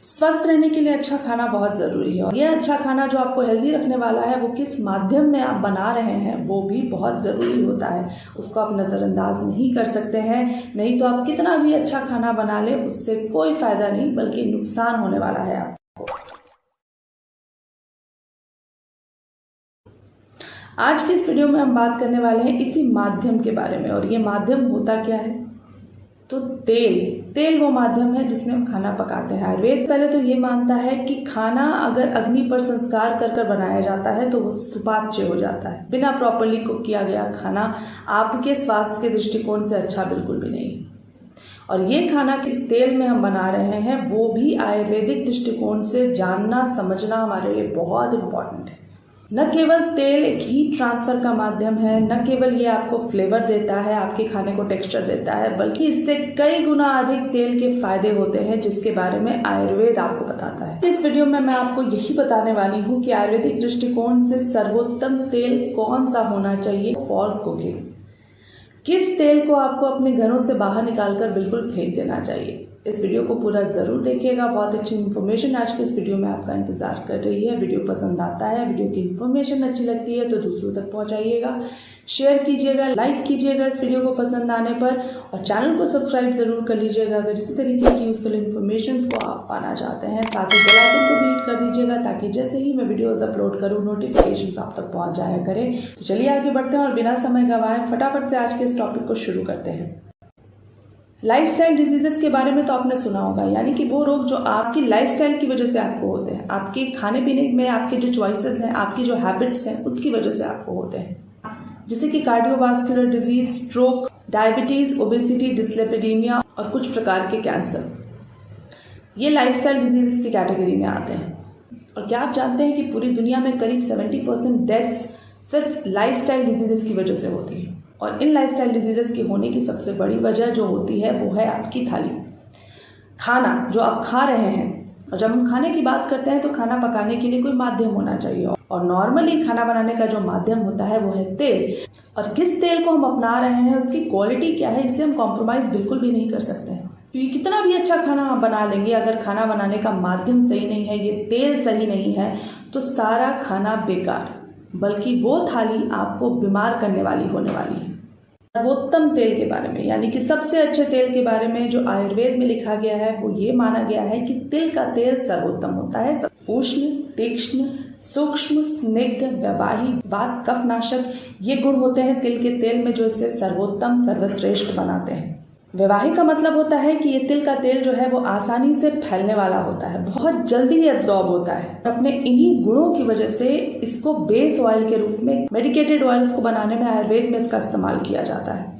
स्वस्थ रहने के लिए अच्छा खाना बहुत जरूरी है और ये अच्छा खाना जो आपको हेल्दी रखने वाला है वो किस माध्यम में आप बना रहे हैं वो भी बहुत जरूरी होता है। उसको आप नजरअंदाज नहीं कर सकते हैं, नहीं तो आप कितना भी अच्छा खाना बना ले उससे कोई फायदा नहीं बल्कि नुकसान होने वाला है आपको। आज के इस वीडियो में हम बात करने वाले हैं इसी माध्यम के बारे में। और ये माध्यम होता क्या है? तो तेल वो माध्यम है जिसमें हम खाना पकाते हैं। आयुर्वेद पहले तो ये मानता है कि खाना अगर अग्नि पर संस्कार कर कर बनाया जाता है तो वो सुपाच्य हो जाता है। बिना प्रॉपरली कुक किया गया खाना आपके स्वास्थ्य के दृष्टिकोण से अच्छा बिल्कुल भी नहीं। और ये खाना किस तेल में हम बना रहे हैं वो भी आयुर्वेदिक दृष्टिकोण से जानना समझना हमारे लिए बहुत इंपॉर्टेंट है। न केवल तेल एक हीट ट्रांसफर का माध्यम है, न केवल ये आपको फ्लेवर देता है, आपके खाने को टेक्सचर देता है, बल्कि इससे कई गुना अधिक तेल के फायदे होते हैं जिसके बारे में आयुर्वेद आपको बताता है। इस वीडियो में मैं आपको यही बताने वाली हूँ कि आयुर्वेदिक दृष्टिकोण से सर्वोत्तम तेल कौन सा होना चाहिए फॉर कुकिंग। किस तेल को आपको अपने घरों से बाहर निकालकर बिल्कुल फेंक देना चाहिए। इस वीडियो को पूरा जरूर देखिएगा। बहुत अच्छी इन्फॉर्मेशन आज के इस वीडियो में आपका इंतजार कर रही है। वीडियो पसंद आता है, वीडियो की इन्फॉर्मेशन अच्छी लगती है तो दूसरों तक पहुंचाइएगा, शेयर कीजिएगा, लाइक कीजिएगा इस वीडियो को पसंद आने पर, और चैनल को सब्सक्राइब जरूर कर लीजिएगा अगर इसी तरीके की यूजफुल इन्फॉर्मेशन को आप पाना चाहते हैं। साथ ही बेल आइकन को भी हिट कर दीजिएगा ताकि जैसे ही मैं वीडियोज अपलोड करूँ नोटिफिकेशन आप तक पहुंच जाया करें। तो चलिए आगे बढ़ते हैं और बिना समय गंवाए फटाफट से आज के इस टॉपिक को शुरू करते हैं। लाइफस्टाइल डिजीजेस के बारे में तो आपने सुना होगा, यानी कि वो रोग जो आपकी लाइफस्टाइल की वजह से आपको होते हैं, आपके खाने पीने में आपके जो चॉइसेस हैं, आपकी जो हैबिट्स हैं उसकी वजह से आपको होते हैं, जैसे कि cardiovascular disease, stroke, diabetes, obesity, dyslipidemia और कुछ प्रकार के कैंसर। ये लाइफस्टाइल डिजीजेस की कैटेगरी में आते हैं। और क्या आप जानते हैं कि पूरी दुनिया में करीब 70% डेथ्स सिर्फ लाइफस्टाइल डिजीजेस की वजह से होती है। और इन लाइफस्टाइल डिजीजेस के होने की सबसे बड़ी वजह जो होती है वो है आपकी थाली, खाना जो आप खा रहे हैं। और जब हम खाने की बात करते हैं तो खाना पकाने के लिए कोई माध्यम होना चाहिए, और नॉर्मली खाना बनाने का जो माध्यम होता है वो है तेल। और किस तेल को हम अपना रहे हैं, उसकी क्वालिटी क्या है, इससे हम कॉम्प्रोमाइज बिल्कुल भी नहीं कर सकते हैं। क्योंकि कितना भी अच्छा खाना आप बना लेंगे, अगर खाना बनाने का माध्यम सही नहीं है, ये तेल सही नहीं है, तो सारा खाना बेकार, बल्कि वो थाली आपको बीमार करने वाली होने वाली है। सर्वोत्तम तेल के बारे में, यानी कि सबसे अच्छे तेल के बारे में जो आयुर्वेद में लिखा गया है वो ये माना गया है कि तिल का तेल सर्वोत्तम होता है। उष्ण, तीक्ष्ण, सूक्ष्म, स्निग्ध, वैवाही, वात, कफनाशक ये गुण होते हैं तिल के तेल में जो इसे सर्वोत्तम सर्वश्रेष्ठ बनाते हैं। वैवाही का मतलब होता है कि ये तिल का तेल जो है वो आसानी से फैलने वाला होता है, बहुत जल्दी एब्जॉर्ब होता है। अपने इन्हीं गुणों की वजह से इसको बेस ऑयल के रूप में, मेडिकेटेड ऑयल्स को बनाने में आयुर्वेद में इसका इस्तेमाल किया जाता है।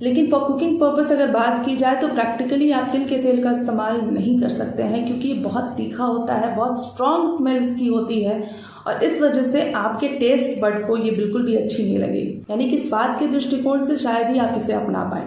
लेकिन फॉर कुकिंग पर्पस अगर बात की जाए तो प्रैक्टिकली आप तिल के तेल का इस्तेमाल नहीं कर सकते हैं, क्योंकि ये बहुत तीखा होता है, बहुत स्ट्रॉन्ग स्मेल इसकी होती है, और इस वजह से आपके टेस्ट बड को ये बिल्कुल भी अच्छी नहीं लगेगी। यानी कि स्वाद के दृष्टिकोण से शायद ही आप इसे अपना पाए।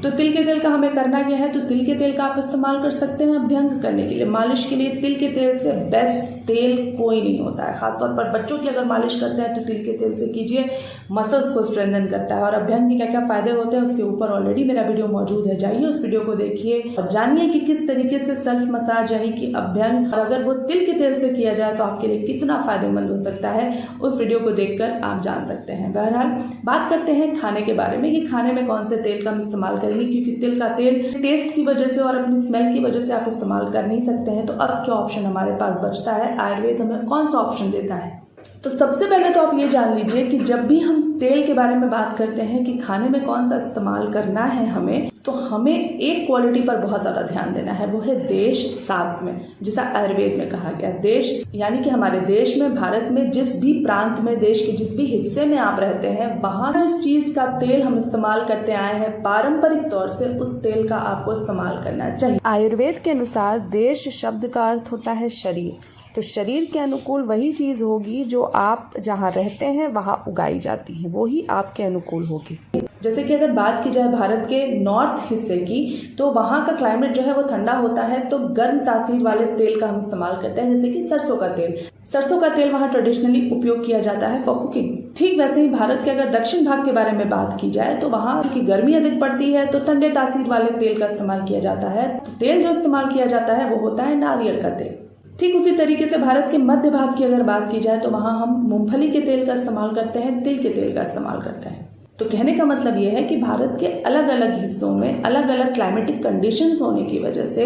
तो तिल के तेल का हमें करना क्या है? तो तिल के तेल का आप इस्तेमाल कर सकते हैं अभ्यंग करने के लिए, मालिश के लिए। तिल के तेल से बेस्ट तेल कोई नहीं होता है। खासतौर पर बच्चों की अगर मालिश करते हैं तो तिल के तेल से कीजिए, मसल्स को स्ट्रेंथन करता है। और अभ्यंग के क्या क्या फायदे होते हैं उसके ऊपर ऑलरेडी मेरा वीडियो मौजूद है, जाइए उस वीडियो को देखिए और जानिए कि किस तरीके से सेल्फ मसाज यानी कि अभ्यंग, और अगर वो तिल के तेल से किया जाए तो आपके लिए कितना फायदेमंद हो सकता है, उस वीडियो को देखकर आप जान सकते हैं। बहरहाल बात करते हैं खाने के बारे में कि खाने में कौन से तेल का हम इस्तेमाल करेंगे, क्योंकि तिल का तेल टेस्ट की वजह से और अपनी स्मेल की वजह से आप इस्तेमाल कर नहीं सकते हैं। तो अब क्या ऑप्शन हमारे पास बचता है, आयुर्वेद हमें कौन सा ऑप्शन देता है? तो सबसे पहले तो आप ये जान लीजिए कि जब भी हम तेल के बारे में बात करते हैं कि खाने में कौन सा इस्तेमाल करना है हमें, तो हमें एक क्वालिटी पर बहुत ज्यादा ध्यान देना है, वो है देश साथ में, जिसे आयुर्वेद में कहा गया। देश यानी कि हमारे देश में, भारत में जिस भी प्रांत में, देश के जिस भी हिस्से में आप रहते हैं, वहां जिस चीज का तेल हम इस्तेमाल करते आए हैं पारंपरिक तौर से, उस तेल का आपको इस्तेमाल करना चाहिए। आयुर्वेद के अनुसार देश शब्द का अर्थ होता है शरीर, तो शरीर के अनुकूल वही चीज होगी जो आप जहाँ रहते हैं वहां उगाई जाती है, वो ही आपके अनुकूल होगी। जैसे कि अगर बात की जाए भारत के नॉर्थ हिस्से की, तो वहाँ का क्लाइमेट जो है वो ठंडा होता है, तो गर्म तासीर वाले तेल का हम इस्तेमाल करते हैं, जैसे कि सरसों का तेल। सरसों का तेल वहाँ ट्रेडिशनली उपयोग किया जाता है फॉर कुकिंग। ठीक वैसे ही भारत के अगर दक्षिण भाग के बारे में बात की जाए तो वहां की गर्मी अधिक पड़ती है, तो ठंडे तासीर वाले तेल का इस्तेमाल किया जाता है। तो तेल जो इस्तेमाल किया जाता है वो होता है नारियल का तेल। ठीक उसी तरीके से भारत के मध्य भाग की अगर बात की जाए तो वहां हम मूंगफली के तेल का इस्तेमाल करते हैं, तिल के तेल का इस्तेमाल करते हैं। तो कहने का मतलब यह है कि भारत के अलग अलग हिस्सों में अलग अलग क्लाइमेटिक कंडीशंस होने की वजह से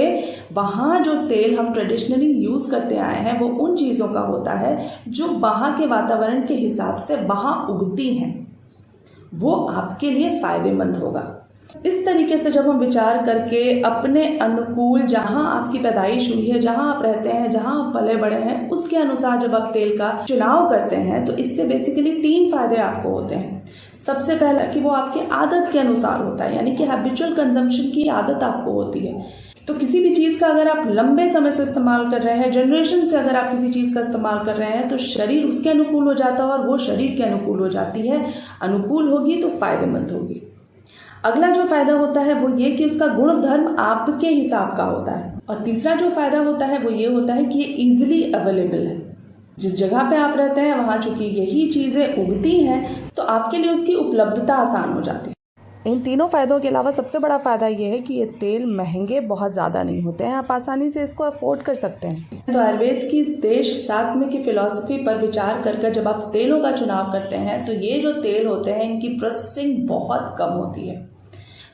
वहां जो तेल हम ट्रेडिशनली यूज करते आए हैं वो उन चीजों का होता है जो वहां के वातावरण के हिसाब से वहां उगती हैं, वो आपके लिए फायदेमंद होगा। इस तरीके से जब हम विचार करके अपने अनुकूल, जहां आपकी पैदाइश हुई है, जहां आप रहते हैं, जहां आप पले बड़े हैं, उसके अनुसार जब आप तेल का चुनाव करते हैं तो इससे बेसिकली 3 फायदे आपको होते हैं। सबसे पहला कि वो आपकी आदत के अनुसार होता है, यानी कि हैबिचुअल कंजम्पशन की आदत आपको होती है। तो किसी भी चीज का अगर आप लंबे समय से इस्तेमाल कर रहे हैं, जनरेशन से अगर आप किसी चीज का इस्तेमाल कर रहे हैं, तो शरीर उसके अनुकूल हो जाता है और वो शरीर के अनुकूल हो जाती है। अनुकूल होगी तो फायदेमंद होगी। अगला जो फायदा होता है वो ये कि उसका गुण धर्म आपके हिसाब का होता है। और तीसरा जो फायदा होता है वो ये होता है कि ये इजिली अवेलेबल है। जिस जगह पे आप रहते हैं वहां चूंकि यही चीजें उगती हैं तो आपके लिए उसकी उपलब्धता आसान हो जाती है। इन तीनों फायदों के अलावा सबसे बड़ा फायदा ये है कि ये तेल महंगे बहुत ज्यादा नहीं होते हैं, आप आसानी से इसको अफोर्ड कर सकते हैं। तो आयुर्वेद की इस देश सात्म्य की फिलॉसफी पर विचार कर जब आप तेलों का चुनाव करते हैं तो ये जो तेल होते हैं इनकी प्रोसेसिंग बहुत कम होती है।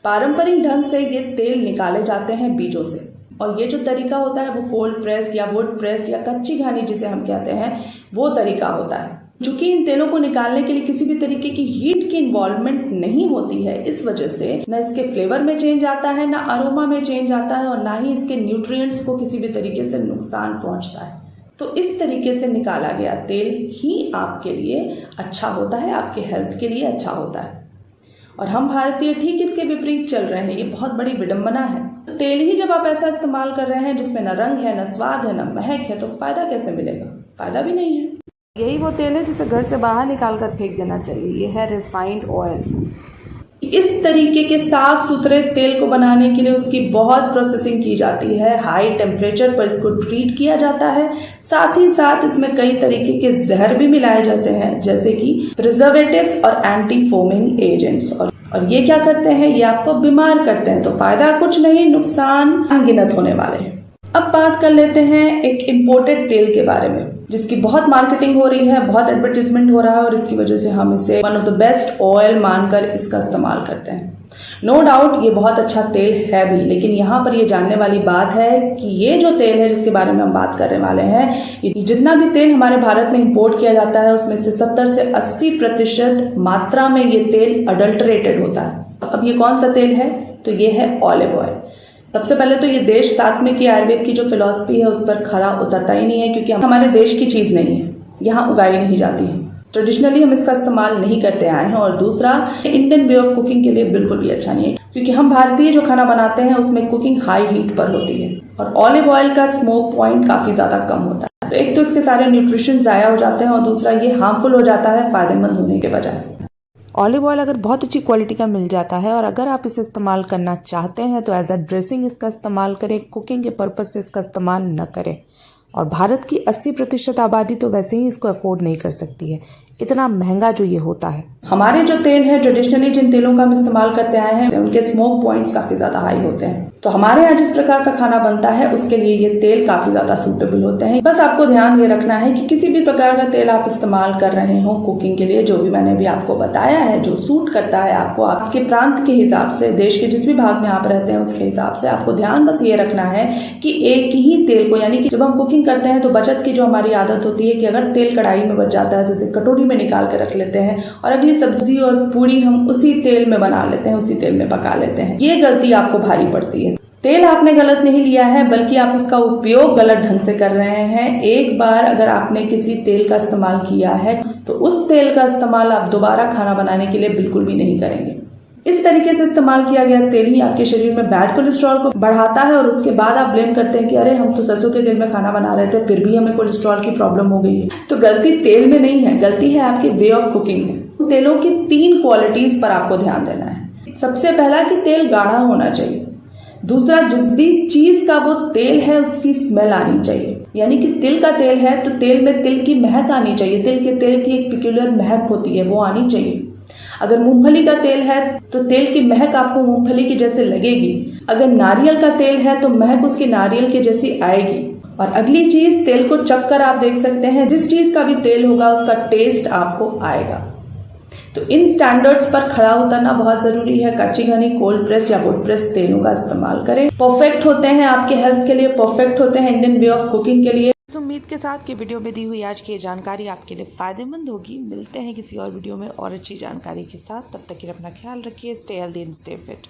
पारंपरिक ढंग से ये तेल निकाले जाते हैं बीजों से, और ये जो तरीका होता है वो कोल्ड प्रेस्ड या वुड प्रेस्ड या कच्ची घानी जिसे हम कहते हैं वो तरीका होता है। चूंकि इन तेलों को निकालने के लिए किसी भी तरीके की हीट की इन्वॉल्वमेंट नहीं होती है, इस वजह से न इसके फ्लेवर में चेंज आता है, न अरोमा में चेंज आता है, और ना ही इसके न्यूट्रिएंट्स को किसी भी तरीके से नुकसान पहुंचता है। तो इस तरीके से निकाला गया तेल ही आपके लिए अच्छा होता है, आपके हेल्थ के लिए अच्छा होता है। और हम भारतीय ठीक इसके विपरीत चल रहे हैं, ये बहुत बड़ी विडंबना है। तो तेल ही जब आप ऐसा इस्तेमाल कर रहे हैं जिसमें न रंग है, न स्वाद है, न महक है, तो फायदा कैसे मिलेगा? फायदा भी नहीं है। यही वो तेल है जिसे घर से बाहर निकाल कर फेंक देना चाहिए। ये है रिफाइंड ऑयल। इस तरीके के साफ सुथरे तेल को बनाने के लिए उसकी बहुत प्रोसेसिंग की जाती है, हाई टेम्परेचर पर इसको ट्रीट किया जाता है। साथ ही साथ इसमें कई तरीके के जहर भी मिलाए जाते हैं, जैसे कि प्रिजर्वेटिव्स और एंटी फोमिंग एजेंट्स। और ये क्या करते हैं? ये आपको बीमार करते हैं। तो फायदा कुछ नहीं, नुकसान अनगिनत होने वाले हैं। अब बात कर लेते हैं एक इम्पोर्टेड तेल के बारे में, जिसकी बहुत मार्केटिंग हो रही है, बहुत एडवर्टीजमेंट हो रहा है, और इसकी वजह से हम इसे one of the best oil मानकर इसका इस्तेमाल करते हैं। नो डाउट ये बहुत अच्छा तेल है भी, लेकिन यहाँ पर ये जानने वाली बात है कि ये जो तेल है जिसके बारे में हम बात करने वाले हैं, जितना भी तेल हमारे भारत में इंपोर्ट किया जाता है उसमें से 70 से 80% मात्रा में ये तेल अडल्टरेटेड होता है। अब ये कौन सा तेल है? तो ये है ऑलिव ऑयल। सबसे पहले तो ये देश सात्म्य की आयुर्वेद की जो फिलॉसफी है उस पर खरा उतरता ही नहीं है, क्योंकि हमारे देश की चीज नहीं है, यहाँ उगाई नहीं जाती है। ट्रेडिशनली हम इसका इस्तेमाल नहीं करते आए हैं। और दूसरा, इंडियन वे ऑफ कुकिंग के लिए बिल्कुल भी अच्छा नहीं है, क्योंकि हम भारतीय जो खाना बनाते हैं उसमें कुकिंग हाई हीट पर होती है, और ऑलिव ऑयल का स्मोक पॉइंट काफी ज्यादा कम होता है। तो एक तो इसके सारे न्यूट्रिशन जाया हो जाते हैं, और दूसरा ये हार्मफुल हो जाता है फायदेमंद होने के बजाय। ऑलिव ऑयल अगर बहुत अच्छी क्वालिटी का मिल जाता है, और अगर आप इसे इस्तेमाल करना चाहते हैं तो एज अ ड्रेसिंग इसका इस्तेमाल करें, कुकिंग के पर्पज से इसका इस्तेमाल न करें। और भारत की 80% आबादी तो वैसे ही इसको अफोर्ड नहीं कर सकती है, इतना महंगा जो ये होता है। हमारे जो तेल है, ट्रेडिशनली जिन तेलों का हम इस्तेमाल करते आए हैं, उनके स्मोक पॉइंट्स काफी ज्यादा हाई होते हैं। तो हमारे यहाँ जिस प्रकार का खाना बनता है उसके लिए ये तेल काफी ज्यादा सूटेबल होते हैं। बस आपको ध्यान ये रखना है कि किसी भी प्रकार का तेल आप इस्तेमाल कर रहे हो कुकिंग के लिए, जो भी मैंने भी आपको बताया है, जो सूट करता है आपको, आपके प्रांत के हिसाब से, देश के जिस भी भाग में आप रहते हैं उसके हिसाब से आपको ध्यान बस ये रखना है कि एक ही तेल को, यानी कि जब हम कुकिंग करते हैं तो बचत की जो हमारी आदत होती है कि अगर तेल कढ़ाई में बच जाता है तो उसे कटोरी में निकाल के रख लेते हैं, और अगली सब्जी और पूरी हम उसी तेल में बना लेते हैं, उसी तेल में पका लेते हैं। ये गलती आपको भारी पड़ती है। तेल आपने गलत नहीं लिया है, बल्कि आप उसका उपयोग गलत ढंग से कर रहे हैं। एक बार अगर आपने किसी तेल का इस्तेमाल किया है तो उस तेल का इस्तेमाल आप दोबारा खाना बनाने के लिए बिल्कुल भी नहीं करेंगे। इस तरीके से इस्तेमाल किया गया तेल ही आपके शरीर में बैड कोलेस्ट्रॉल को बढ़ाता है, और उसके बाद आप ब्लेम करते हैं कि अरे हम तो सरसों के तेल में खाना बना रहे थे, फिर भी हमें कोलेस्ट्रॉल की प्रॉब्लम हो गई है। तो गलती तेल में नहीं है, गलती है आपके वे ऑफ कुकिंग में। तेलों की 3 क्वालिटीज पर आपको ध्यान देना है। सबसे पहला कि तेल गाढ़ा होना चाहिए। दूसरा, जिस भी चीज का वो तेल है उसकी स्मेल आनी चाहिए, यानी कि तिल का तेल है तो तेल में तिल की महक आनी चाहिए, तिल के तेल की एक पिक्यूलर महक होती है वो आनी चाहिए। अगर मूंगफली का तेल है तो तेल की महक आपको मूंगफली की जैसे लगेगी। अगर नारियल का तेल है तो महक उसकी नारियल के जैसी आएगी। और अगली चीज, तेल को चख कर आप देख सकते हैं, जिस चीज का भी तेल होगा उसका टेस्ट आपको आएगा। तो इन स्टैंडर्ड्स पर खड़ा उतरना बहुत जरूरी है। कच्ची घनी, कोल्ड प्रेस या वुड प्रेस तेलों का इस्तेमाल करें। परफेक्ट होते हैं आपके हेल्थ के लिए, परफेक्ट होते हैं इंडियन वे ऑफ कुकिंग के लिए। इस उम्मीद के साथ कि वीडियो में दी हुई आज की ये जानकारी आपके लिए फायदेमंद होगी। मिलते हैं किसी और वीडियो में और अच्छी जानकारी के साथ। तब तक के लिए अपना ख्याल रखिए। Stay healthy and stay fit.